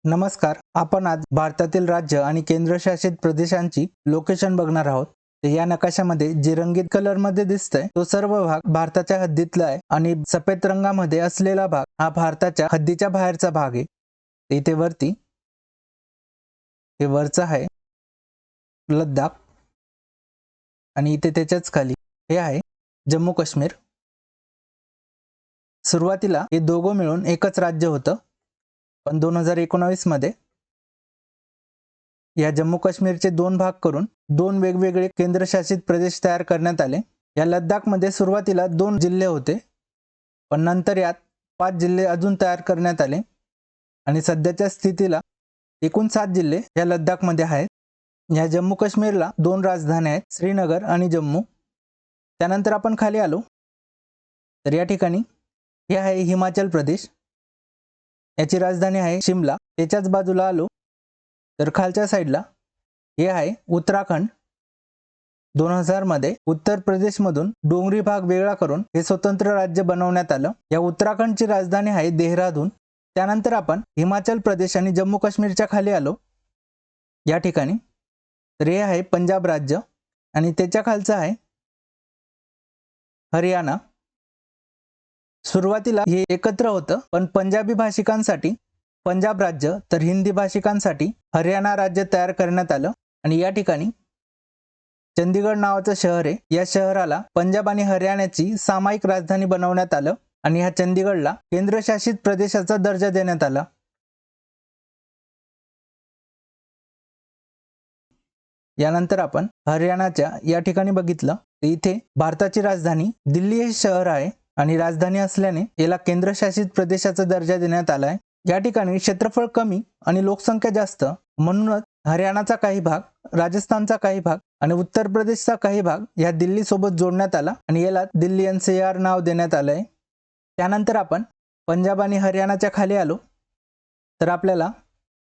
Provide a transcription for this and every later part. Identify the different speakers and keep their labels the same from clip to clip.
Speaker 1: नमस्कार. आपण आज भारतातील राज्य आणि केंद्रशासित प्रदेशांची लोकेशन बघणार आहोत. तर या नकाशामध्ये जे रंगीत कलर मध्ये दिसतंय तो सर्व भाग भारताच्या हद्दीतला आहे आणि सफेद रंगामध्ये असलेला भाग हा भारताच्या हद्दीच्या बाहेरचा भाग आहे. इथे वरती हे वरचं आहे लद्दाख आणि इथे त्याच्याच खाली हे आहे जम्मू काश्मीर. सुरुवातीला हे दोघं मिळून एकच राज्य होतं, पण 2019 मध्ये या जम्मू काश्मीरचे दोन भाग करून दोन वेगवेगळे केंद्रशासित प्रदेश तयार करण्यात आले. या लद्दाखमध्ये सुरुवातीला 2 जिल्हे होते, पण नंतर यात 5 जिल्हे अजून तयार करण्यात आले आणि सध्याच्या स्थितीला एकूण 7 जिल्हे या लद्दाखमध्ये आहेत. या जम्मू काश्मीरला 2 राजधान्या आहेत, श्रीनगर आणि जम्मू. त्यानंतर आपण खाली आलो तर या ठिकाणी हे आहे हिमाचल प्रदेश, याची राजधानी आहे शिमला. त्याच्याच बाजूला आलो तर खालच्या साईडला हे आहे उत्तराखंड. 2000 मध्ये उत्तर प्रदेशमधून डोंगरी भाग वेगळा करून हे स्वतंत्र राज्य बनवण्यात आलं. या उत्तराखंडची राजधानी आहे देहरादून. त्यानंतर आपण हिमाचल प्रदेश आणि जम्मू काश्मीरच्या खाली आलो या ठिकाणी तर हे आहे पंजाब राज्य आणि त्याच्या खालचं आहे हरियाणा. सुरुवातीला हे एकत्र होतं, पण पंजाबी भाषिकांसाठी पंजाब राज्य तर हिंदी भाषिकांसाठी हरियाणा राज्य तयार करण्यात आलं आणि या ठिकाणी चंदीगड नावाचं शहर आहे. या शहराला पंजाब आणि हरियाणाची सामायिक राजधानी बनवण्यात आलं आणि ह्या चंदीगडला केंद्रशासित प्रदेशाचा दर्जा देण्यात आला. यानंतर आपण हरियाणाच्या या ठिकाणी बघितलं तर इथे भारताची राजधानी दिल्ली हे शहर आहे आणि राजधानी असल्याने याला केंद्रशासित प्रदेशाचा दर्जा देण्यात आला आहे. या ठिकाणी क्षेत्रफळ कमी आणि लोकसंख्या जास्त, म्हणूनच हरियाणाचा काही भाग, राजस्थानचा काही भाग आणि उत्तर प्रदेशचा काही भाग या दिल्ली सोबत जोडण्यात आला आणि याला दिल्ली NCR नाव देण्यात आलंय. त्यानंतर आपण पंजाब आणि हरियाणाच्या खाली आलो तर आपल्याला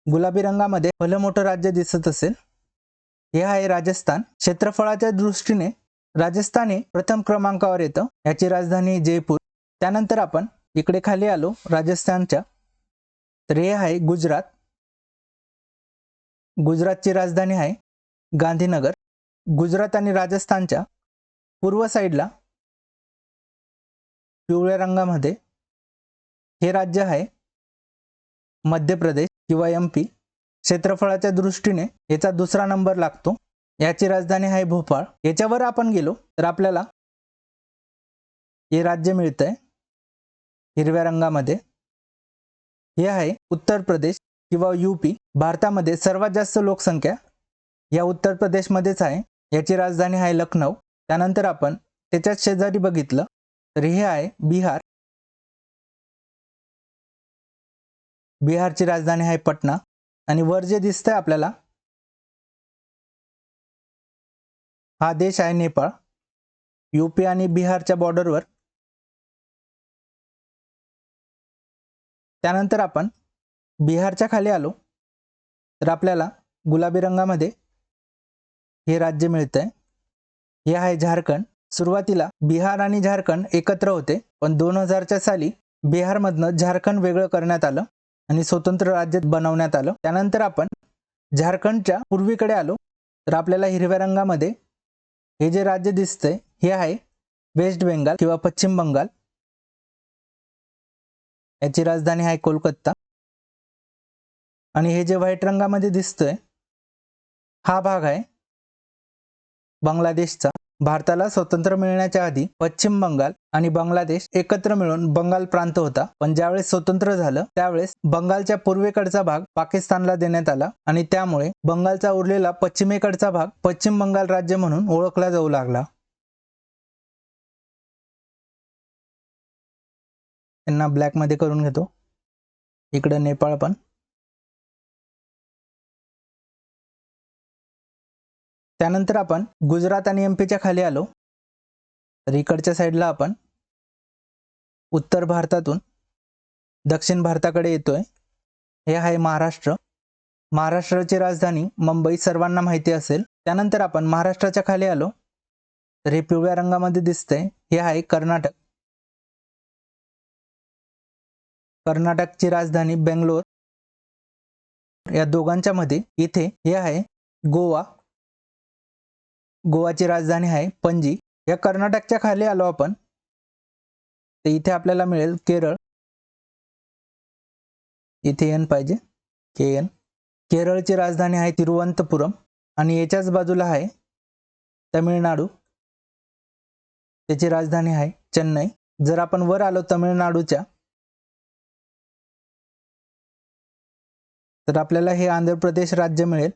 Speaker 1: गुलाबी रंगामध्ये भलं मोठं राज्य दिसत असेल. हे आहे राजस्थान. क्षेत्रफळाच्या दृष्टीने राजस्थान हे प्रथम क्रमांकावर येतं. याची राजधानी जयपूर. त्यानंतर आपण इकडे खाली आलो राजस्थानच्या तर हे आहे गुजरात. गुजरातची राजधानी आहे गांधीनगर. गुजरात आणि राजस्थानच्या पूर्व साईडला पिवळ्या रंगामध्ये हे राज्य आहे मध्य प्रदेश किंवा MP. क्षेत्रफळाच्या दृष्टीने याचा दुसरा नंबर लागतो. याची राजधानी आहे भोपाळ. याच्यावर आपण गेलो तर आपल्याला हे राज्य मिळतंय हिरव्या रंगामध्ये. हे आहे उत्तर प्रदेश किंवा UP. भारतामध्ये सर्वात जास्त लोकसंख्या या उत्तर प्रदेशमध्येच आहे. याची राजधानी आहे लखनौ. त्यानंतर आपण त्याच्याच शेजारी बघितलं तर हे आहे बिहार. बिहारची राजधानी आहे पटना आणि वर जे दिसतंय आपल्याला हा देश आहे नेपाळ. UP आणि बिहारच्या बॉर्डरवर. त्यानंतर आपण बिहारच्या खाली आलो तर आपल्याला गुलाबी रंगामध्ये हे राज्य मिळतंय. हे आहे झारखंड. सुरुवातीला बिहार आणि झारखंड एकत्र होते, पण 2000च्या साली बिहारमधनं झारखंड वेगळं करण्यात आलं आणि स्वतंत्र राज्य बनवण्यात आलं. त्यानंतर आपण झारखंडच्या पूर्वीकडे आलो तर आपल्याला हिरव्या रंगामध्ये हे जे राज्य दिसतंय हे आहे वेस्ट बेंगाल किंवा पश्चिम बंगाल. याची राजधानी आहे कोलकाता आणि हे जे व्हाईट रंगामध्ये दिसतोय हा भाग आहे बांगलादेशचा. भारताला स्वातंत्र्य मिळण्याच्या आधी पश्चिम बंगाल आणि बांगलादेश एकत्र मिळून बंगाल प्रांत होता, पण ज्यावेळेस स्वतंत्र झालं त्यावेळेस बंगालच्या पूर्वेकडचा भाग पाकिस्तानला देण्यात आला आणि त्यामुळे बंगालचा उरलेला पश्चिमेकडचा भाग पश्चिम बंगाल राज्य म्हणून ओळखला जाऊ लागला. यांना ब्लॅक मध्ये करून घेतो. इकडे नेपाळ पण. त्यानंतर आपण गुजरात आणि MPच्या खाली आलो तर इकडच्या साईडला आपण उत्तर भारतातून दक्षिण भारताकडे येतोय. हे आहे महाराष्ट्र. महाराष्ट्राची राजधानी मुंबई सर्वांना माहिती असेल. त्यानंतर आपण महाराष्ट्राच्या खाली आलो तर हे पिवळ्या रंगामध्ये दिसतंय हे आहे कर्नाटक. कर्नाटकची राजधानी बेंगलोर. या दोघांच्या मध्ये इथे हे आहे गोवा, गोवाची राजधानी आहे पणजी. या कर्नाटकच्या खाली आलो आपण तर इथे आपल्याला मिळेल केरळ, इथे एन पाहिजे KN. केरळची राजधानी आहे तिरुवनंतपुरम आणि याच्याच बाजूला आहे तमिळनाडू, त्याची राजधानी आहे चेन्नई. जर आपण वर आलो तमिळनाडूच्या तर आपल्याला हे आंध्र प्रदेश राज्य मिळेल,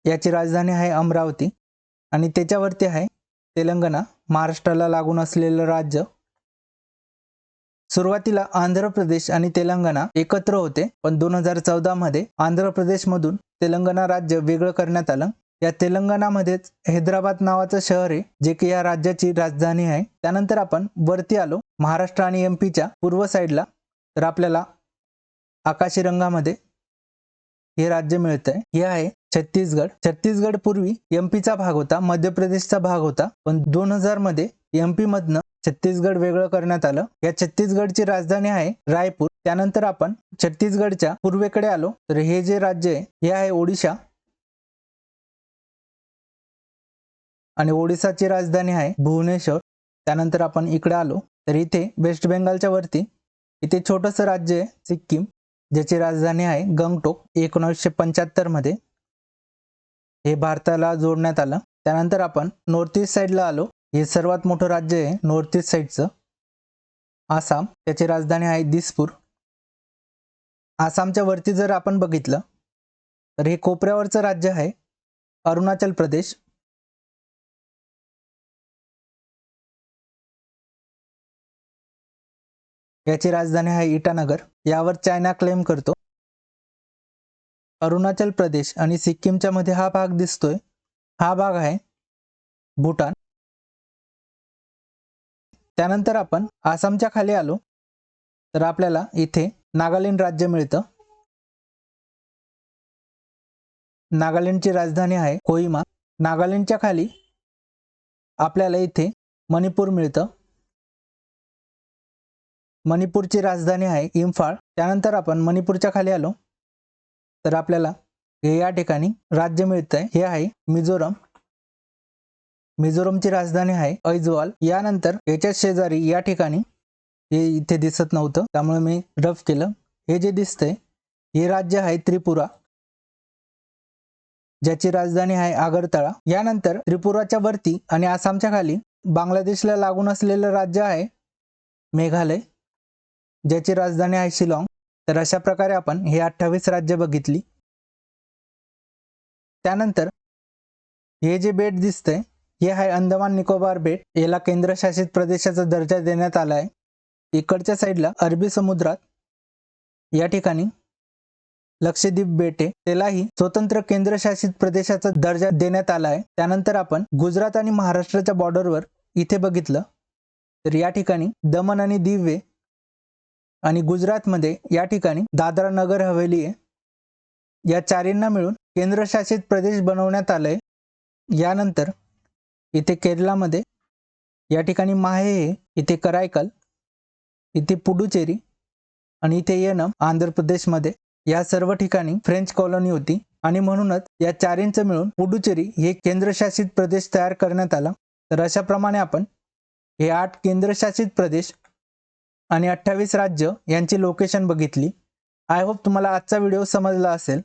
Speaker 1: याची राजधानी आहे अमरावती आणि त्याच्यावरती आहे तेलंगणा, महाराष्ट्राला लागून असलेलं राज्य. सुरुवातीला आंध्र प्रदेश आणि तेलंगणा एकत्र होते, पण 2014 मध्ये आंध्र प्रदेशमधून तेलंगणा राज्य वेगळं करण्यात आलं. या तेलंगणामध्येच हैदराबाद नावाचं शहर आहे जे की या राज्याची राजधानी आहे. त्यानंतर आपण वरती आलो महाराष्ट्र आणि MP च्या पूर्व साईडला तर आपल्याला आकाशी रंगामध्ये हे राज्य मिळतंय. हे आहे छत्तीसगड. छत्तीसगड पूर्वी MP चा भाग होता, मध्य प्रदेशचा भाग होता, पण 2000 मध्ये MP मधनं छत्तीसगड वेगळं करण्यात आलं. या छत्तीसगडची राजधानी आहे रायपूर. त्यानंतर आपण छत्तीसगडच्या पूर्वेकडे आलो तर हे जे राज्य आहे हे आहे ओडिशा आणि ओडिसाची राजधानी आहे भुवनेश्वर. त्यानंतर आपण इकडे आलो तर इथे वेस्ट बेंगालच्या वरती इथे छोटंसं राज्य आहे सिक्कीम, ज्याची राजधानी आहे गंगटोक. 1975 मध्ये हे भारताला जोडण्यात आलं. त्यानंतर आपण नॉर्थ ईस्ट साईडला आलो. हे सर्वात मोठं राज्य आहे नॉर्थ ईस्ट साईडचं, आसाम, त्याची राजधानी आहे दिसपूर. आसामच्या वरती जर आपण बघितलं तर हे कोपऱ्यावरचं राज्य आहे अरुणाचल प्रदेश. याची राजधानी आहे इटानगर. यावर चायना क्लेम करतो. अरुणाचल प्रदेश आणि सिक्कीमच्या मध्ये हा भाग दिसतोय, हा भाग आहे भूटान. त्यानंतर आपण आसामच्या खाली आलो तर आपल्याला इथे नागालँड राज्य मिळतं. नागालँडची राजधानी आहे कोहिमा. नागालँडच्या खाली आपल्याला इथे मणिपूर मिळतं. मणिपूरची राजधानी आहे इम्फाळ. त्यानंतर आपण मणिपूरच्या खाली आलो तर आपल्याला हे या ठिकाणी राज्य मिळतंय, हे आहे मिझोरम. मिझोरमची राजधानी आहे ऐजवाल. यानंतर याच्या शेजारी या ठिकाणी हे इथे दिसत नव्हतं त्यामुळे मी रफ केलं. हे जे दिसतंय हे राज्य आहे त्रिपुरा, ज्याची राजधानी आहे आगरतळा. यानंतर त्रिपुराच्या वरती आणि आसामच्या खाली बांगलादेशला लागून असलेलं राज्य आहे मेघालय, ज्याची राजधानी आहे शिलाँग. तर अशा प्रकारे आपण हे 28 राज्य बघितली. त्यानंतर हे जे बेट दिसतंय हे आहे अंदमान निकोबार बेट. याला केंद्रशासित प्रदेशाचा दर्जा देण्यात आला आहे. इकडच्या साईडला अरबी समुद्रात या ठिकाणी लक्षद्वीप बेट आहे, त्यालाही स्वतंत्र केंद्रशासित प्रदेशाचा दर्जा देण्यात आला आहे. त्यानंतर आपण गुजरात आणि महाराष्ट्राच्या बॉर्डरवर इथे बघितलं तर या ठिकाणी दमन आणि दीव आहे आणि गुजरातमध्ये या ठिकाणी दादरा नगर हवेली आहे. या चारींना मिळून केंद्रशासित प्रदेश बनवण्यात आलंय. यानंतर इथे केरळामध्ये या ठिकाणी माहे आहे, इथे करायकल, इथे पुडुचेरी आणि इथे येनम आंध्र प्रदेशमध्ये. या सर्व ठिकाणी फ्रेंच कॉलनी होती आणि म्हणूनच या चारींचं मिळून पुडुचेरी हे केंद्रशासित प्रदेश तयार करण्यात आला. तर अशा प्रमाणे आपण हे 8 केंद्रशासित प्रदेश आणि 28 राज्य यांची लोकेशन बघितली. आय होप तुम्हाला आजचा व्हिडिओ समजला असेल.